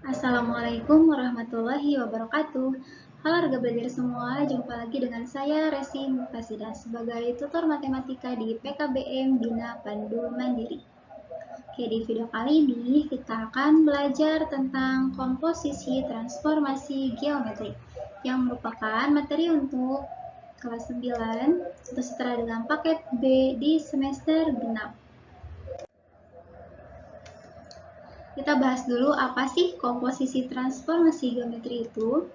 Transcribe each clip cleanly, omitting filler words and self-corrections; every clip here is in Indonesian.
Assalamualaikum warahmatullahi wabarakatuh. Halo harga belajar semua, jumpa lagi dengan saya Resi Muktasida sebagai tutor matematika di PKBM Bina Pandu Mandiri. Oke, di video kali ini kita akan belajar tentang komposisi transformasi geometri yang merupakan materi untuk kelas 9 atau setara dengan paket B di semester genap. Kita bahas dulu apa sih komposisi transformasi geometri itu.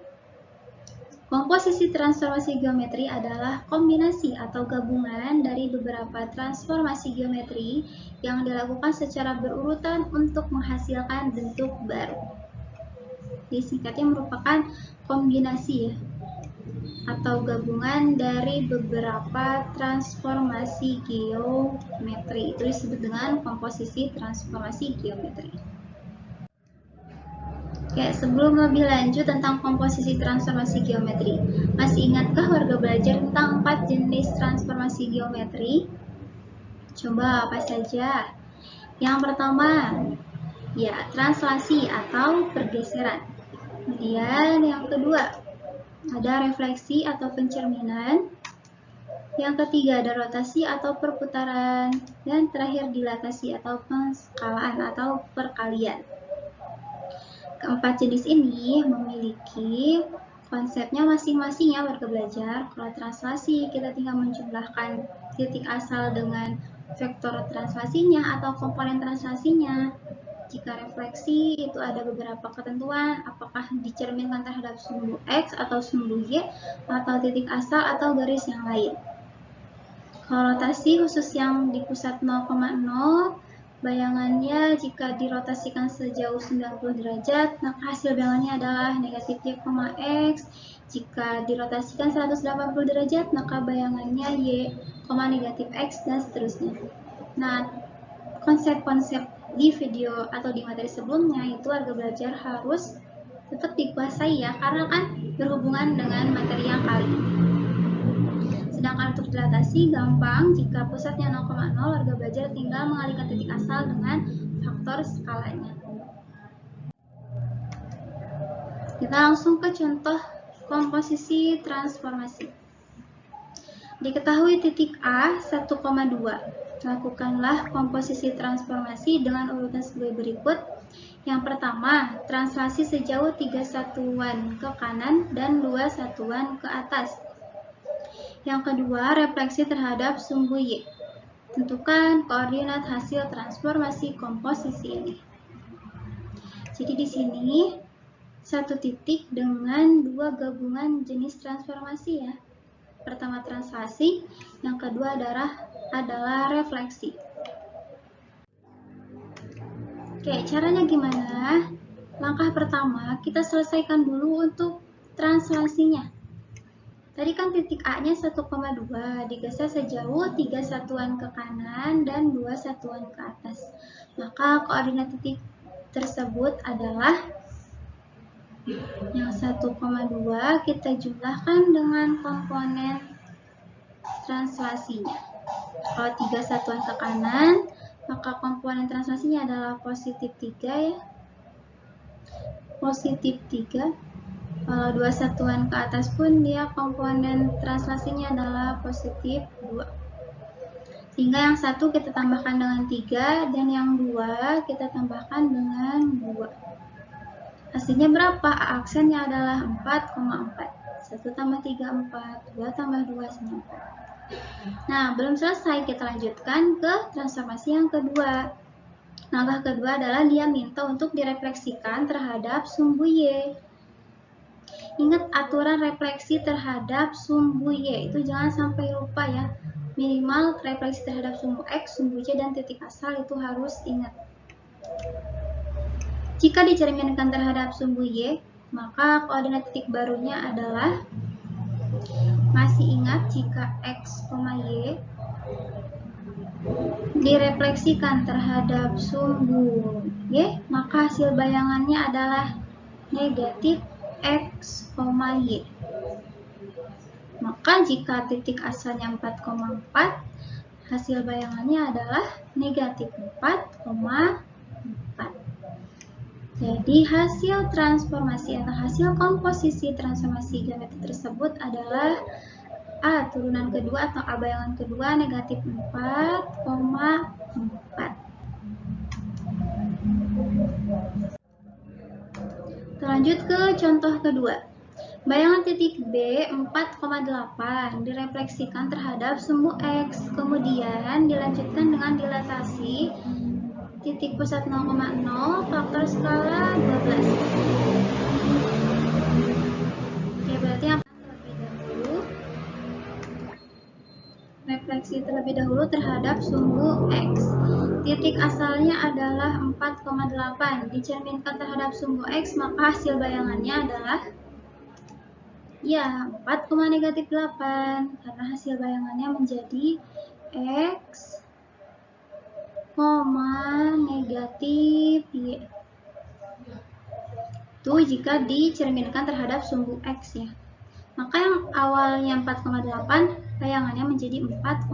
Komposisi transformasi geometri adalah kombinasi atau gabungan dari beberapa transformasi geometri yang dilakukan secara berurutan untuk menghasilkan bentuk baru. Disingkatnya merupakan kombinasi ya, atau gabungan dari beberapa transformasi geometri. Itu disebut dengan komposisi transformasi geometri. Oke, sebelum lebih lanjut tentang komposisi transformasi geometri, masih ingatkah warga belajar tentang 4 jenis transformasi geometri? Coba apa saja? Yang pertama, ya translasi atau pergeseran. Kemudian yang kedua, ada refleksi atau pencerminan. Yang ketiga, ada rotasi atau perputaran. Dan terakhir, dilatasi atau penskalaan atau perkalian. Keempat jenis ini memiliki konsepnya masing-masing ya warga belajar. Kalau translasi kita tinggal menjumlahkan titik asal dengan vektor translasinya atau komponen translasinya. Jika refleksi itu ada beberapa ketentuan, apakah dicerminkan terhadap sumbu X atau sumbu Y atau titik asal atau garis yang lain. Kalau rotasi khusus yang di pusat 0,0, bayangannya jika dirotasikan sejauh 90 derajat, maka hasil bayangannya adalah negatif Y, X. Jika dirotasikan 180 derajat, maka bayangannya Y, negatif X, dan seterusnya. Nah, konsep-konsep di video atau di materi sebelumnya itu warga belajar harus tetap dikuasai ya, karena kan berhubungan dengan materi yang kali ini. Sedangkan untuk dilatasi gampang, jika pusatnya 0,0, warga belajar tinggal mengalihkan titik asal dengan faktor skalanya. Kita langsung ke contoh komposisi transformasi. Diketahui titik A 1,2. Lakukanlah komposisi transformasi dengan urutan sebagai berikut. Yang pertama, translasi sejauh 3 satuan ke kanan dan 2 satuan ke atas. Yang kedua, refleksi terhadap sumbu Y. Tentukan koordinat hasil transformasi komposisi ini. Jadi di sini satu titik dengan dua gabungan jenis transformasi ya. Pertama translasi, yang kedua adalah refleksi. Oke, caranya gimana? Langkah pertama, kita selesaikan dulu untuk translasinya. Tadi kan titik A-nya 1,2, digeser sejauh 3 satuan ke kanan dan 2 satuan ke atas. Maka koordinat titik tersebut adalah yang 1,2 kita jumlahkan dengan komponen translasinya. Kalau 3 satuan ke kanan, maka komponen translasinya adalah positif 3 ya. Positif 3. Kalau 2 satuan ke atas pun dia komponen translasinya adalah positif 2. Sehingga yang satu kita tambahkan dengan 3 dan yang 2 kita tambahkan dengan 2. Hasilnya berapa? Aksennya adalah 4,4. 1 tambah 3, 4. 2 tambah 2, 9. Nah, belum selesai. Kita lanjutkan ke transformasi yang kedua. Langkah kedua adalah dia minta untuk direfleksikan terhadap sumbu Y. Ingat aturan refleksi terhadap sumbu Y, itu jangan sampai lupa ya. Minimal refleksi terhadap sumbu X, sumbu Y, dan titik asal itu harus ingat. Jika dicerminkan terhadap sumbu Y, maka koordinat titik barunya adalah, masih ingat jika X, Y direfleksikan terhadap sumbu Y, maka hasil bayangannya adalah negatif X, Y. Maka jika titik asalnya 4,4, hasil bayangannya adalah negatif 4,4. Jadi hasil transformasi atau hasil komposisi transformasi geometri tersebut adalah A turunan kedua atau A bayangan kedua negatif 4,4. Lanjut ke contoh kedua. Bayangan titik B 4,8 direfleksikan terhadap sumbu X, kemudian dilanjutkan dengan dilatasi titik pusat 0,0 faktor skala 12. Oke, berarti yang refleksi terlebih dahulu terhadap sumbu X. Titik asalnya adalah 4,8 dicerminkan terhadap sumbu X, maka hasil bayangannya adalah ya 4,8 karena hasil bayangannya menjadi X, negatif Y. Itu jika dicerminkan terhadap sumbu X ya. Maka yang awalnya 4,8 bayangannya menjadi 4,8.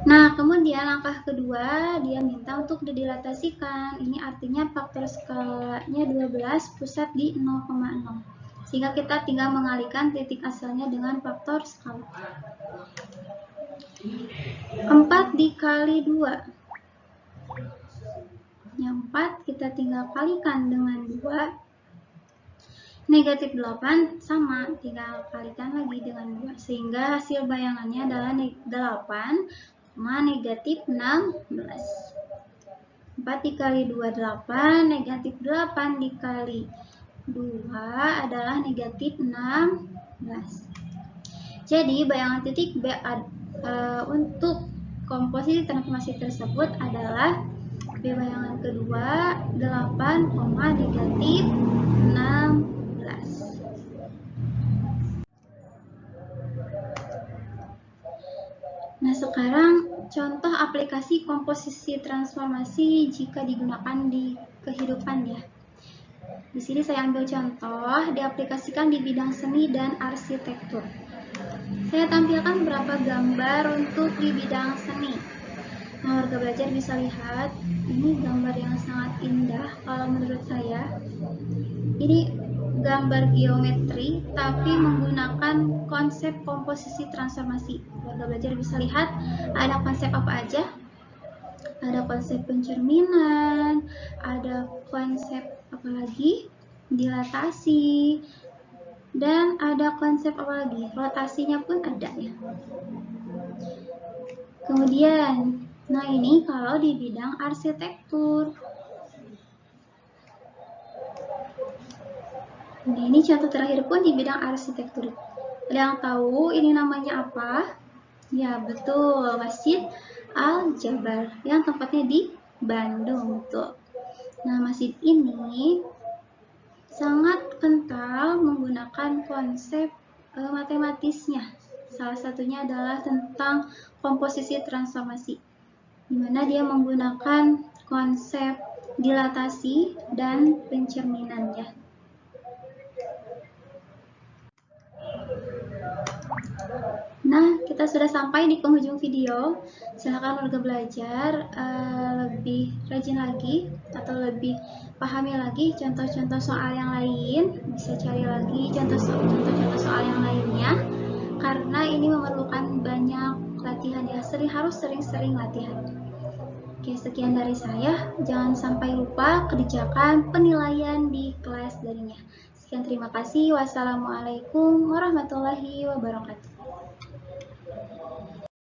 Nah, kemudian langkah kedua dia minta untuk didilatasikan. Ini artinya faktor skalanya 12, pusat di 0,0. Sehingga kita tinggal mengalihkan titik asalnya dengan faktor skala. 4 dikali 2. Yang 4 kita tinggal kalikan dengan 2. Negatif 8 sama, tinggal kalikan lagi dengan 2. Sehingga hasil bayangannya adalah 8, negatif 16. 4 dikali 2, 8. Negatif 8 dikali 2 adalah negatif 16. Jadi bayangan titik B untuk komposisi transformasi tersebut adalah B bayangan kedua 8, negatif 16. Nah, sekarang contoh aplikasi komposisi transformasi jika digunakan di kehidupan ya. Di sini saya ambil contoh diaplikasikan di bidang seni dan arsitektur. Saya tampilkan beberapa gambar untuk di bidang seni. Nah, warga belajar bisa lihat, ini gambar yang sangat indah kalau menurut saya. Ini gambar geometri tapi menggunakan konsep komposisi transformasi. Warga belajar bisa lihat ada konsep apa aja? Ada konsep pencerminan, ada konsep apa lagi? Dilatasi, dan ada konsep apa lagi? Rotasinya pun ada ya. Kemudian, nah ini kalau di bidang arsitektur. Nah, ini contoh terakhir pun di bidang arsitektur. Ada yang tahu ini namanya apa? Ya, betul, Masjid Al-Jabar yang tempatnya di Bandung tuh. Nah, masjid ini sangat kental menggunakan konsep matematisnya. Salah satunya adalah tentang komposisi transformasi, di mana dia menggunakan konsep dilatasi dan pencerminannya. Nah, kita sudah sampai di penghujung video. Silahkan warga belajar lebih rajin lagi atau lebih pahami lagi contoh-contoh soal yang lain. Bisa cari lagi contoh-contoh soal yang lainnya, karena ini memerlukan banyak latihan ya. Harus sering-sering latihan. Oke, sekian dari saya. Jangan sampai lupa kerjakan penilaian di kelas darinya. Sekian, terima kasih. Wassalamualaikum warahmatullahi wabarakatuh.